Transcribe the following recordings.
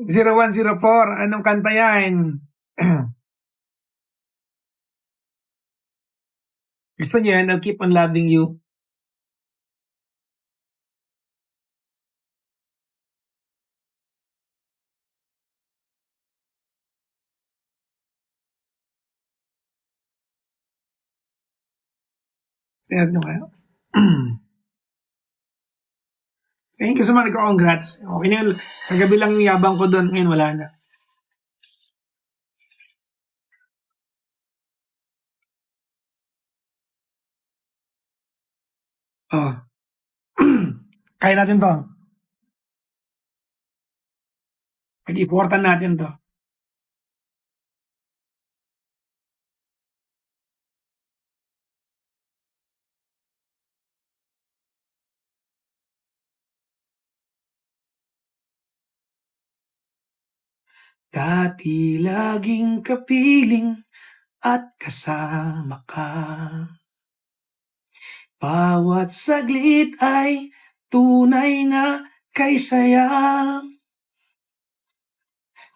0104, anong kanta yan? Gusto niyo yan? I'll keep on loving you. Tingnan nyo kayo. Thank you sa mga nagko-congrats. Okay na yun. Kagabi lang yung yabang ko doon. Ngayon wala na. Oh. Kaya natin to. Pag-iportan natin to. Dati laging kapiling at kasama ka. Bawat saglit ay tunay na kay saya.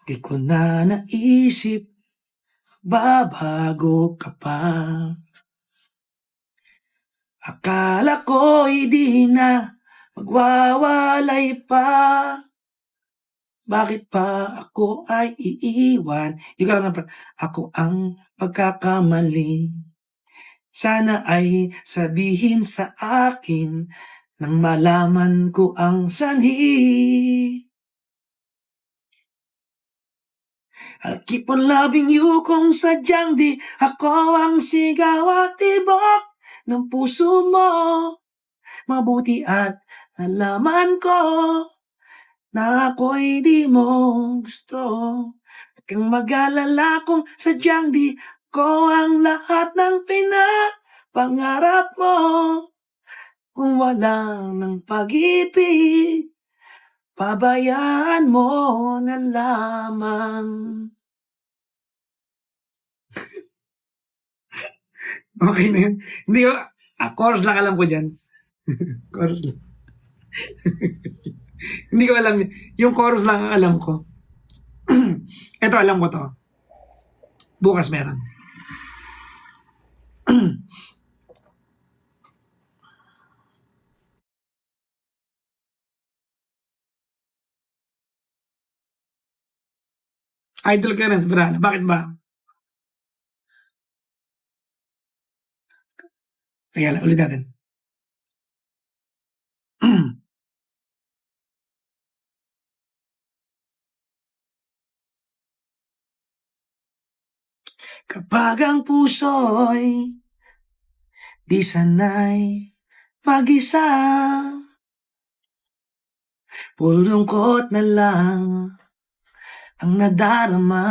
Di ko na naisip, babago ka pa. Akala ko'y di na magwawalay pa. Bakit pa ako ay iiwan? Di ko alam na ako ang pagkakamali. Sana ay sabihin sa akin nang malaman ko ang sanhi. I'll keep on loving you kung sadyang di ako ang sigaw at tibok ng puso mo. Mabuti at nalaman ko na ako'y di mo gusto. Huwag kang mag-alala kung sadyang di ko ang lahat ng pinapangarap mo. Kung wala ng pag-ibig, pabayaan mo na lamang. Okay na yun. Hindi ko, chorus lang alam ko dyan. Chorus lang. Hindi ko alam. Yung chorus lang ang alam ko. Ito, alam ko to. Bukas meron. Idol ka rin, Brana. Bakit ba? Teka, ulit natin. Kapag ang puso'y di sanay mag-isa, puro lungkot na lang ang nadarama.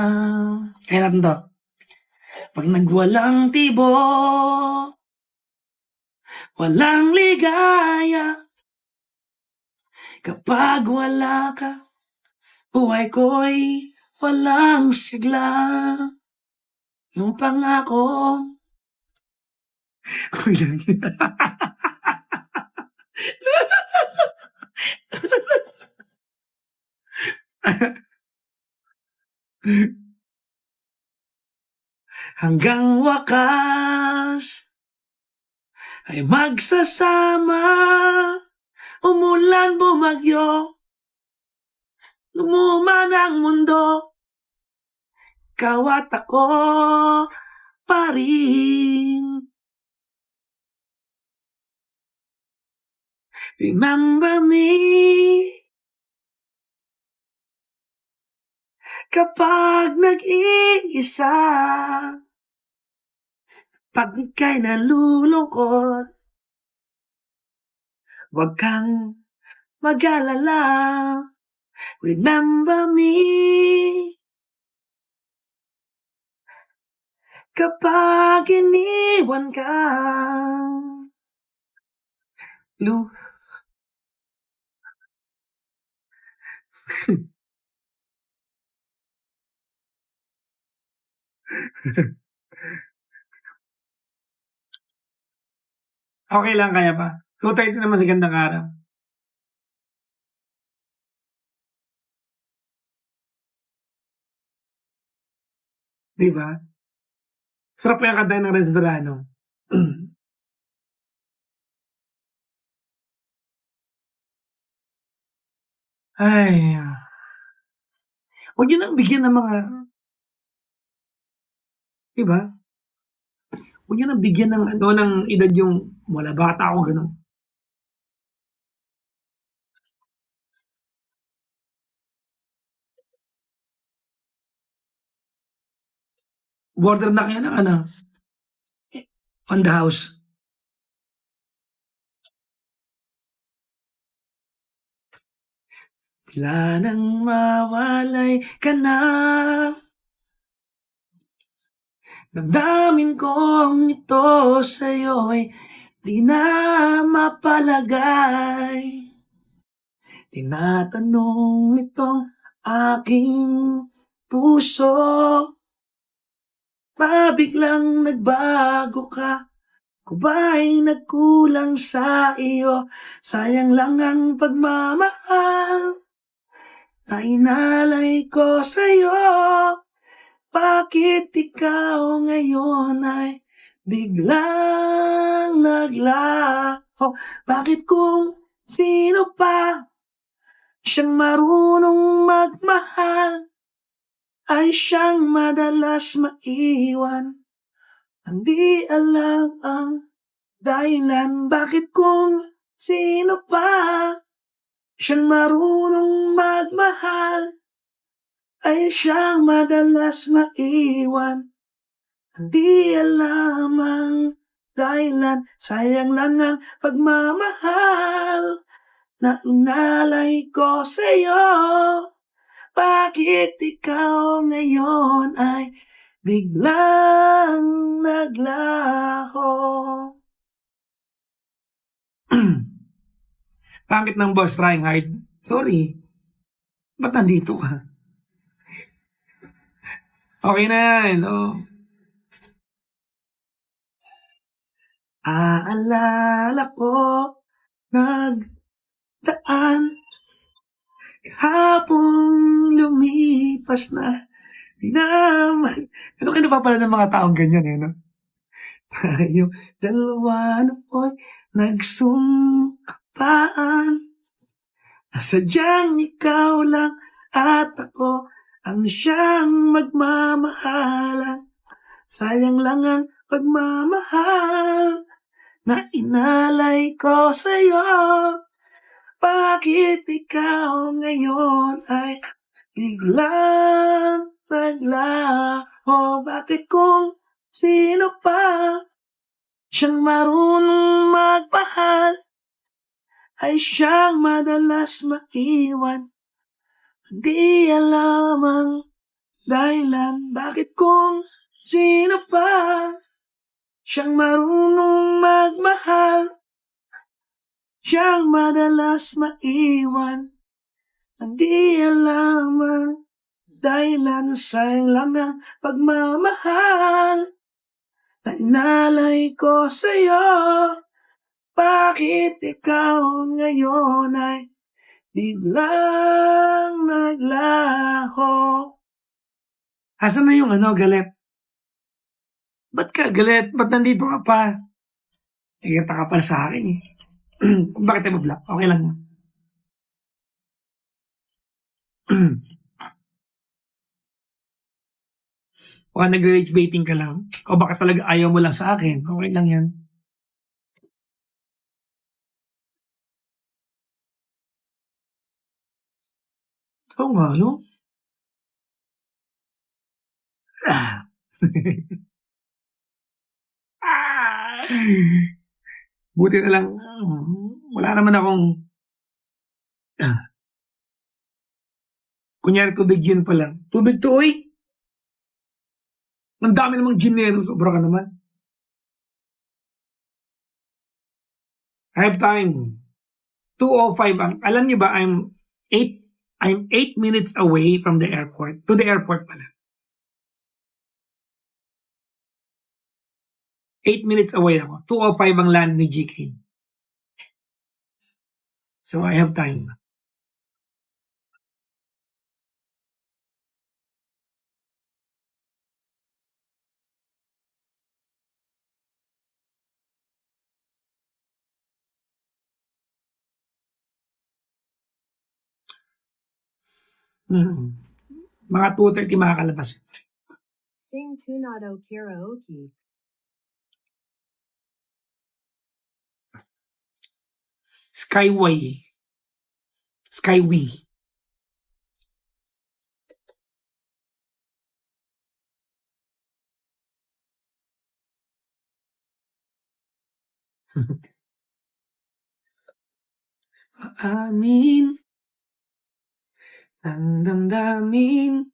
Kaya natin to. Pag nagwalang tibo, walang ligaya. Kapag wala ka, buhay ko'y walang sigla. Yung pangako. Okay lang. Hanggang wakas ay magsasama. Umulan, bumagyo, lumuman ang mundo. Ikaw at ako pa rin. Remember me kapag nag-iisa. Pag ika'y nalulungkot, huwag kang mag-alala. Remember me kapag iniwan ka. Okay lang, kaya pa. 2:30 naman sa gandang araw. 'di ba? Sarap kaya kantahin ng Renz Verano. Ay, 'wag niyo ng bigyan ng mga 'di ba? Huwag niyo ng bigyan ng ano, ng edad yung mula bata ako gano'n. Umorder na kayo ng ano, on the house. Bigla nang mawalay ka na, damdamin kong ito sa'yo'y di na mapalagay. Tinatanong nitong aking puso, biglang nagbago ka? Ako ba'y nagkulang sa iyo? Sayang lang ang pagmamahal na inalay ko sa'yo. Bakit ikaw ngayon ay biglang naglaho? Bakit kung sino pa siyang marunong magmahal ay siyang madalas maiwan? Hindi alam ang dahilan bakit kung sino pa siyang marunong magmahal ay siyang madalas maiwan. Hindi alam ang dahilan, sayang lang ang pagmamahal na inalay ko sa'yo. Bakit ikaw ngayon ay biglang naglaho? Pangit ng boss, trying hard. Sorry, ba't nandito ka? Okay na yan, oh. Aalala ko, nagdaan, hapong lumipas na, di naman. Ano kayo napapala ng mga taong ganyan eh, no? Tayo dalawa na po'y nagsumpaan, na sadyang ikaw lang at ako ang siyang magmamahalan. Sayang lang ang pagmamahal na inalay ko sa'yo. Bakit ikaw ngayon ay biglang naglaho? Bakit kung sino pa siyang marunong magmahal ay siyang madalas maiwan? Di alam ang dahilan bakit kung sino pa siyang marunong magmahal, siyang madalas maiwan. Di alam ang dahilan, sayang lang ang pagmamahal na inalay ko sa'yo. Bakit ikaw ngayon ay biglang naglaho? Asan na yung ano, galit? Ba't ka galit? Ba't nandito ka pa? Nagkita ka pala sa akin eh. Bakit tayo block? Okay lang. Baka nagre-rage baiting ka lang. O baka talaga ayaw mo lang sa akin. Okay lang yan. Oo nga, no? Ah! Buti na lang, wala naman akong, kunyari tubig gin pa lang. Tubig to, oy! Ang dami namang gin nito, sobra ka naman. I have time. 2:05 ang, alam niyo ba, 8 minutes away from the airport. To the airport pala. 8 minutes away ako. 2:05 ang land ni GK. So I have time. Mga 2:30 makakalabas yun. Sing Tunado Karaoke. Skyway. Skyway. Amin ang damdamin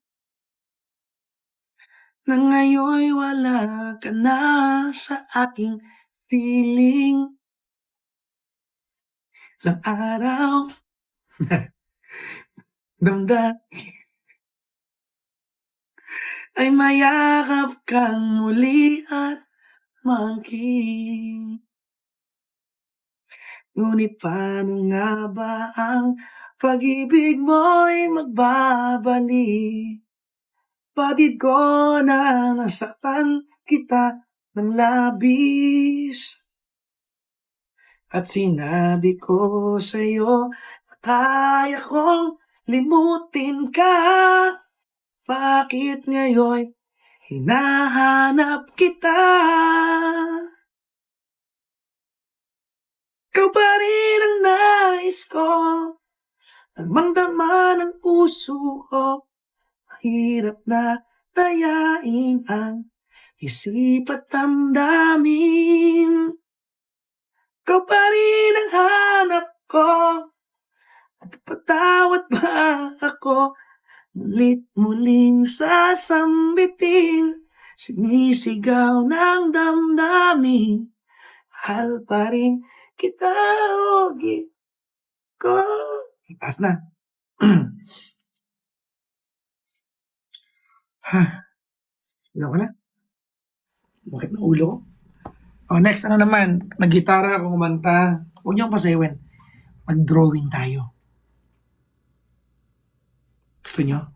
na ngayon'y wala ka na sa aking piling. Ilang araw damda ay mayakap kang muli at maangkin. Ngunit paano nga ba ang pag-ibig mo'y magbabalik? Batid ko na nasaktan kita ng labis. At sinabi ko sa'yo na kaya kong limutin ka. Bakit ngayon hinahanap kita? Ikaw pa rin ang nais ko, damang-dama ng puso ko. Mahirap na tayain ang isip at damdamin. Ikaw pa rin ang hanap ko, at patawad ba ako? Mulit-muling sasambitin, sinisigaw ng damdamin. Mahal pa rin kita, ogi ko. Taas na. Ilan ko na? Bakit na ulo ko? Next, ano naman? Nag-gitara ako, kumanta. Huwag niyo akong pasayawan. Mag-drawing tayo. Gusto niyo?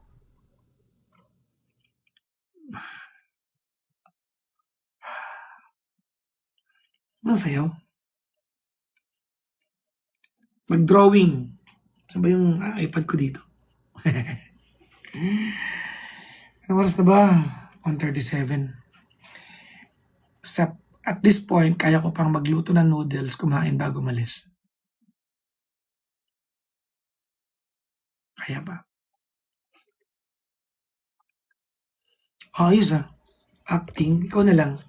Anong sayaw? Mag-drawing. Saan ba yung iPad ko dito? Anong oras na ba? 1:37. At this point, kaya ko pang magluto ng noodles, kumain bago malis. Kaya ba? Ayos acting, ikaw na lang.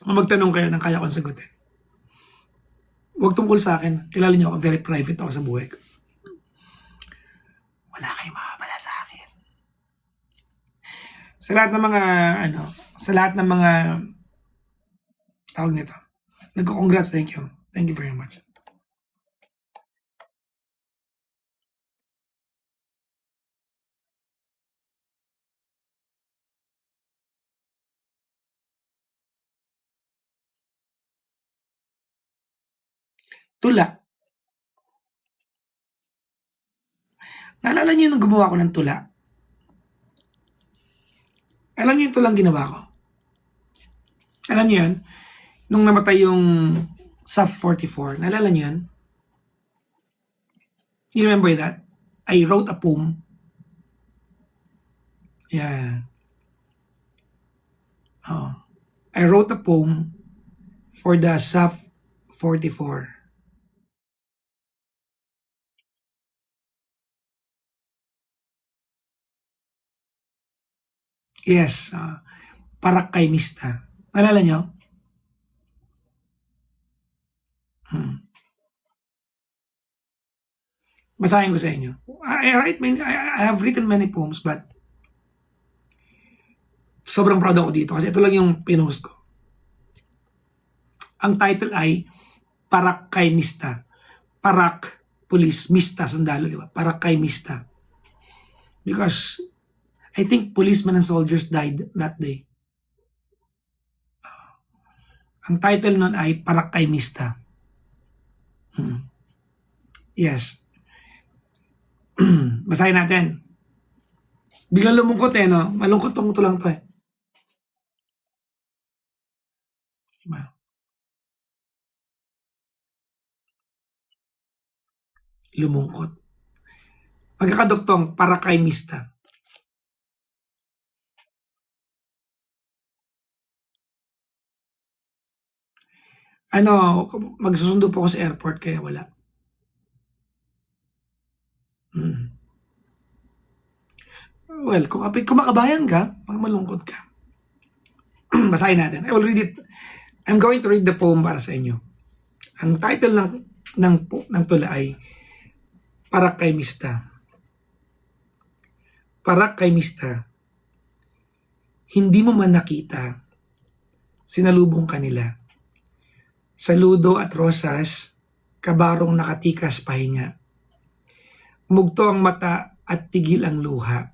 Kung magtanong kayo ng kaya kong sagutin. Huwag tungkol sa akin. Kilala niyo ako, very private ako sa buhay ko. Wala kayong makabala sa akin. Sa lahat ng mga, sa lahat ng mga, tawag nito, nagko-congrats, thank you. Thank you very much. Tula. Naalala niyo nung gumawa ko ng tula? Alam niyo yung tulang ginawa ko? Alam niyo yun? Nung namatay yung SAF 44, naalala niyo yun? You remember that? I wrote a poem. Yeah. I wrote a poem for the SAF 44. Yes, para kay Mista. Naalala niyo? Basahin ko sa inyo. I have written many poems, but sobrang proud ako dito kasi ito lang yung pinost ko. Ang title ay Parak kay Mista. Parak, police, Mista, sundalo, di ba? Parak kay Mista. Because I think policemen and soldiers died that day. Ang title nun ay Parak kay Mista. Yes. Basahin natin. Biglang lumungkot no? Malungkot tong tulang to Diba? lumungkot. Magkakaduktong para kay Mista. Ano, magsusundo po ako sa airport kaya wala. Mm. Well, kung makabayan ka, malungkot ka. Basahin natin. I will read it. I'm going to read the poem para sa inyo. Ang title ng tula ay Para kay Mista. Para kay Mista. Hindi mo man nakita, sinalubong ka nila. Saludo at rosas, kabarong nakatikas pahinga. Mugto ang mata at tigil ang luha.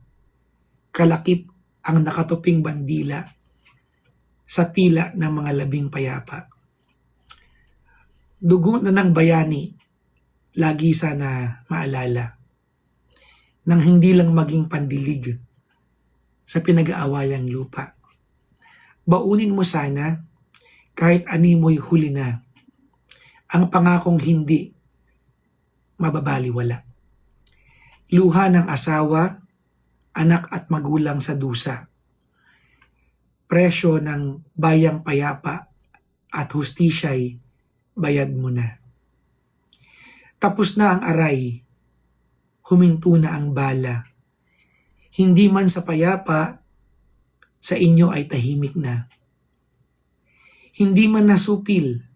Kalakip ang nakatuping bandila sa pila ng mga labing payapa. Dugo na ng bayani, lagi sana maalala, nang hindi lang maging pandilig sa pinag-aawayang lupa. Baunin mo sana, kahit animoy huli na, ang pangakong hindi mababaliwala. Luha ng asawa, anak at magulang sa dusa. Presyo ng bayang payapa at hustisya'y bayad mo na. Tapos na ang aray, huminto na ang bala. Hindi man sa payapa, sa inyo ay tahimik na. Hindi man nasupil,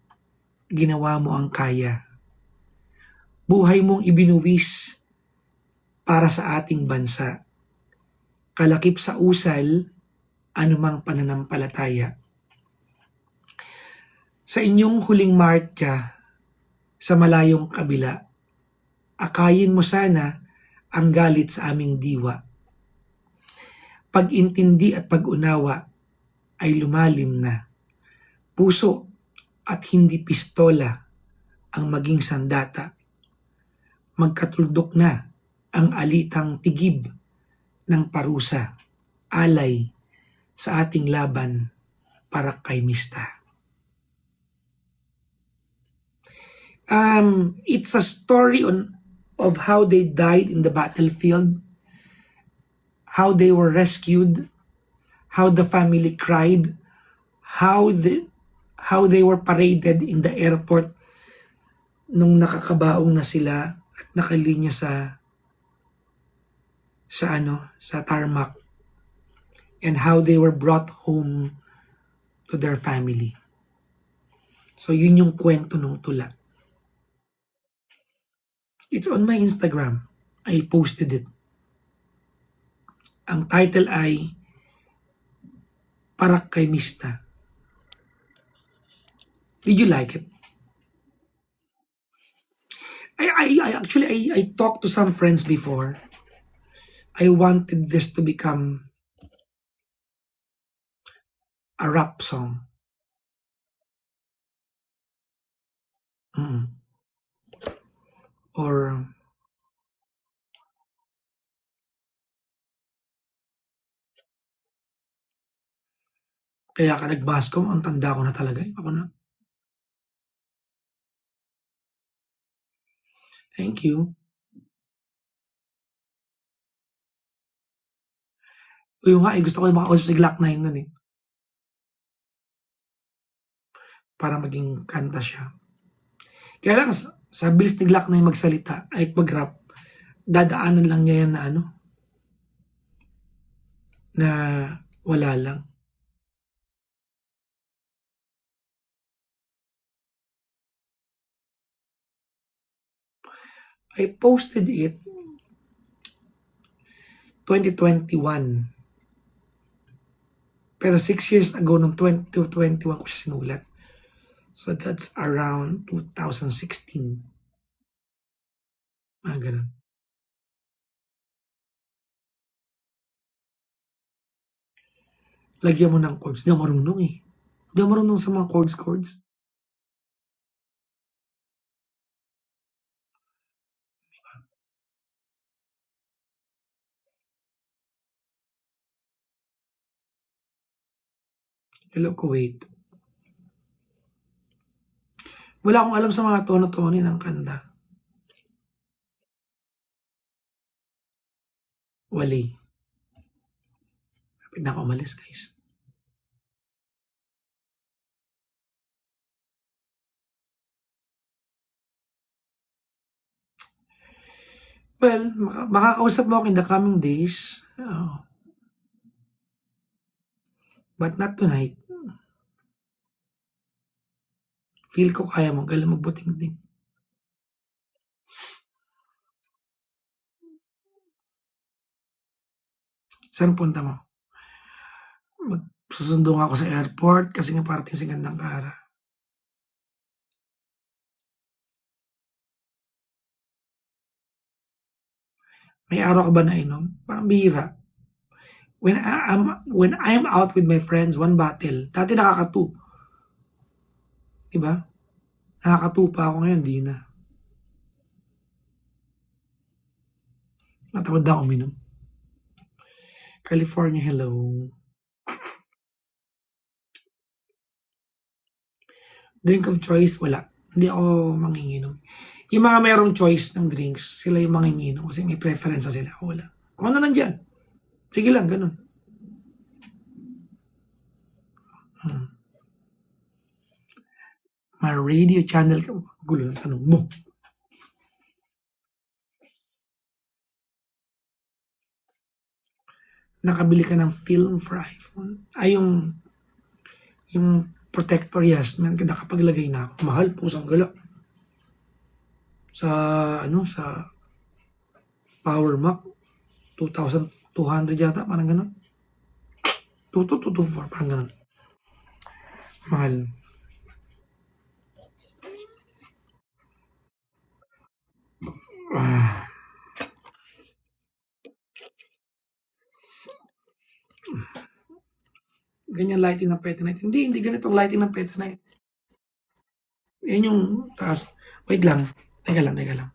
ginawa mo ang kaya. Buhay mong ibinuwis para sa ating bansa. Kalakip sa usal, anumang pananampalataya. Sa inyong huling martya, sa malayong kabila, akayin mo sana ang galit sa aming diwa. Pag-intindi at pag-unawa ay lumalim na. Puso at hindi pistola ang maging sandata. Magkatuldok na ang alitang tigib ng parusa, alay sa ating laban para kay Mista. It's a story of how they died in the battlefield, how they were rescued, how the family cried, how they were paraded in the airport nung nakakabaong na sila at nakalinya sa tarmac, and how they were brought home to their family. So yun yung kwento ng tula. It's on my Instagram. I posted it. Ang title ay Para kay Mista. Did you like it? I talked to some friends before. I wanted this to become a rap song. Or kaya ka nag-bascom, ang tanda ko na talaga. Ako na. Thank you. Yung nga, gusto ko yung makausap si Glock 9 nun eh. Para maging kanta siya. Kaya lang, sa bilis ni Glock 9 magsalita, ay mag-rap, dadaanan lang niya yan na na wala lang. I posted it 2021. Pero 6 years ago, nung 2021 ko siya sinulat. So that's around 2016. Ganun. Lagyan mo ng chords. Hindi ako marunong eh. Hindi ako marunong sa mga chords. Hello, Kuwait. Wala akong alam sa mga tono-tono ng kanta. Wali. Lapit na ako umalis, guys. Well, makakausap mo ako in the coming days. But not tonight. Feel ko kaya mo, galing magbuting-ting. Saan punta mo? Magsusundo nga ako sa airport kasi nga parating si Gandang Kara. May araw ka ba nainom? Parang bihira. When I'm out with my friends, 1 bottle. Dati nakaka-2. Diba? Nakaka-2 pa ako ngayon, di na. Natamad na ako uminom. California, hello. Drink of choice, wala. Hindi ako manginginom. Yung mga mayroong choice ng drinks, sila yung manginginom kasi may preference na sila. Ako wala. Kung ano nandyan, sige lang, ganun. My radio channel ka. Gulo ng tanong mo. Nakabili ka ng film for iPhone. Ay, yung protector, yes. Nakapaglagay na ako. Mahal po sa gala. Sa Power Mac, 2,200 yata, parang ganun. 2,224, parang ganun. Mahal. Ganyan lighting ng Pet Night. Hindi ganitong lighting ng Pet Night. Yan yung taas. Wait lang. Teka lang.